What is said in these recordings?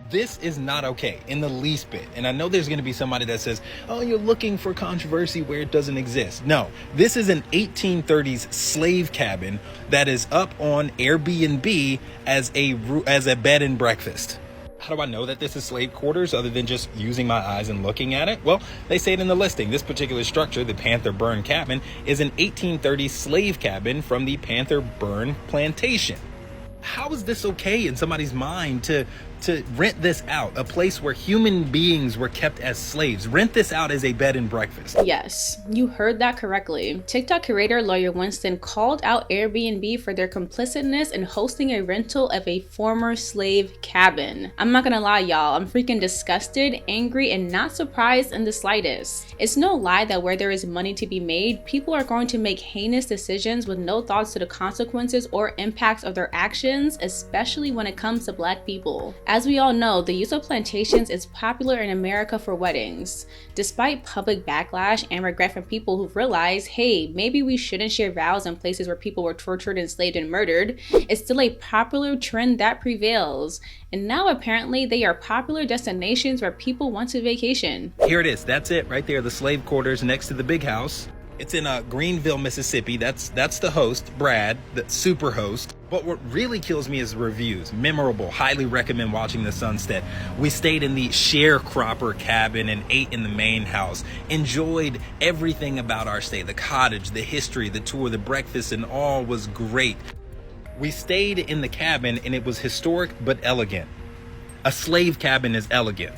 This is not okay in the least bit. And I know there's going to be somebody that says, oh, you're looking for controversy where it doesn't exist. No, this is an 1830s slave cabin that is up on Airbnb as a bed and breakfast. How do I know that this is slave quarters other than just using my eyes and looking at it? Well, they say it in the listing. This particular structure, the Panther Burn Cabin, is an 1830s slave cabin from the Panther Burn Plantation. How is this okay in somebody's mind to rent this out? A place where human beings were kept as slaves. Rent this out as a bed and breakfast. Yes, you heard that correctly. TikTok creator Lawyer Winston called out Airbnb for their complicitness in hosting a rental of a former slave cabin. I'm not gonna lie, y'all, I'm freaking disgusted, angry, and not surprised in the slightest. It's no lie that where there is money to be made, people are going to make heinous decisions with no thoughts to the consequences or impacts of their actions, especially when it comes to Black people. As we all know, the use of plantations is popular in America for weddings. Despite public backlash and regret from people who've realized, hey, maybe we shouldn't share vows in places where people were tortured, enslaved, and murdered, it's still a popular trend that prevails. And now apparently they are popular destinations where people want to vacation. Here it is. That's it right there. The slave quarters next to the big house. It's in Greenville, Mississippi. That's the host, Brad, the super host. But what really kills me is reviews. Memorable. Highly recommend watching the sunset. We stayed in the sharecropper cabin and ate in the main house. Enjoyed everything about our stay. The cottage, the history, the tour, the breakfast, and all was great. We stayed in the cabin and it was historic but elegant. A slave cabin is elegant.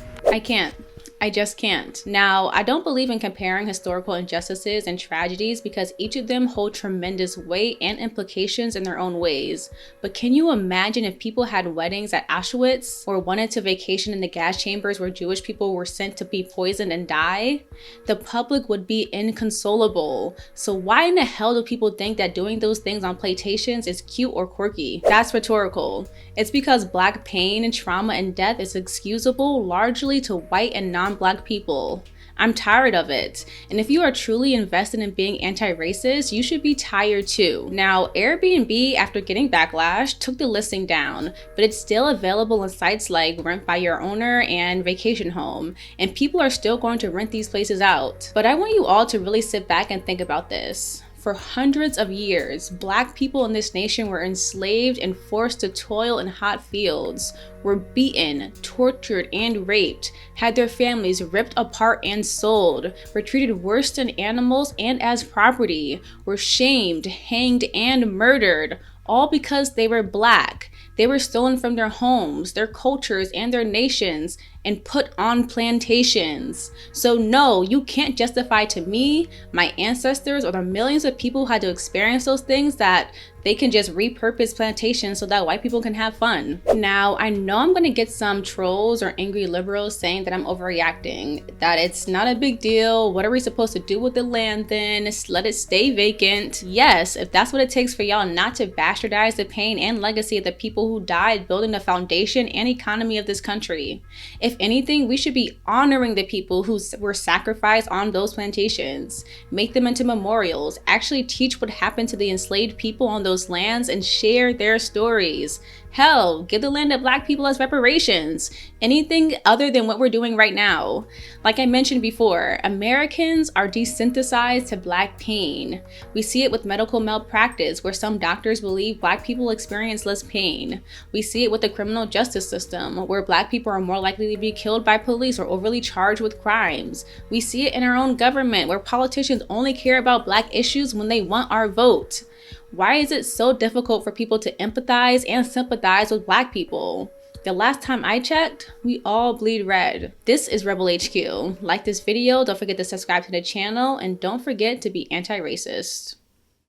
I just can't. Now, I don't believe in comparing historical injustices and tragedies because each of them hold tremendous weight and implications in their own ways. But can you imagine if people had weddings at Auschwitz or wanted to vacation in the gas chambers where Jewish people were sent to be poisoned and die? The public would be inconsolable. So why in the hell do people think that doing those things on plantations is cute or quirky? That's rhetorical. It's because Black pain and trauma and death is excusable largely to white and non-Black people. I'm tired of it. And if you are truly invested in being anti-racist, you should be tired too. Now, Airbnb, after getting backlash, took the listing down, but it's still available on sites like Rent by Your Owner and Vacation Home, and people are still going to rent these places out. But I want you all to really sit back and think about this. For hundreds of years, Black people in this nation were enslaved and forced to toil in hot fields, were beaten, tortured, and raped, had their families ripped apart and sold, were treated worse than animals and as property, were shamed, hanged, and murdered, all because they were Black. They were stolen from their homes, their cultures, and their nations, and put on plantations. So no, you can't justify to me, my ancestors, or the millions of people who had to experience those things that they can just repurpose plantations so that white people can have fun. Now, I know I'm gonna get some trolls or angry liberals saying that I'm overreacting, that it's not a big deal. What are we supposed to do with the land then? Just let it stay vacant. Yes, if that's what it takes for y'all not to bastardize the pain and legacy of the people who died building the foundation and economy of this country. If anything, we should be honoring the people who were sacrificed on those plantations. Make them into memorials. Actually teach what happened to the enslaved people on those lands and share their stories. Hell, give the land to Black people as reparations. Anything other than what we're doing right now. Like I mentioned before, Americans are desensitized to Black pain. We see it with medical malpractice, where some doctors believe Black people experience less pain. We see it with the criminal justice system, where Black people are more likely to be killed by police or overly charged with crimes. We see it in our own government, where politicians only care about Black issues when they want our vote. Why is it so difficult for people to empathize and sympathize with Black people? The last time I checked, we all bleed red. This is Rebel HQ. Like this video, don't forget to subscribe to the channel, and don't forget to be anti-racist.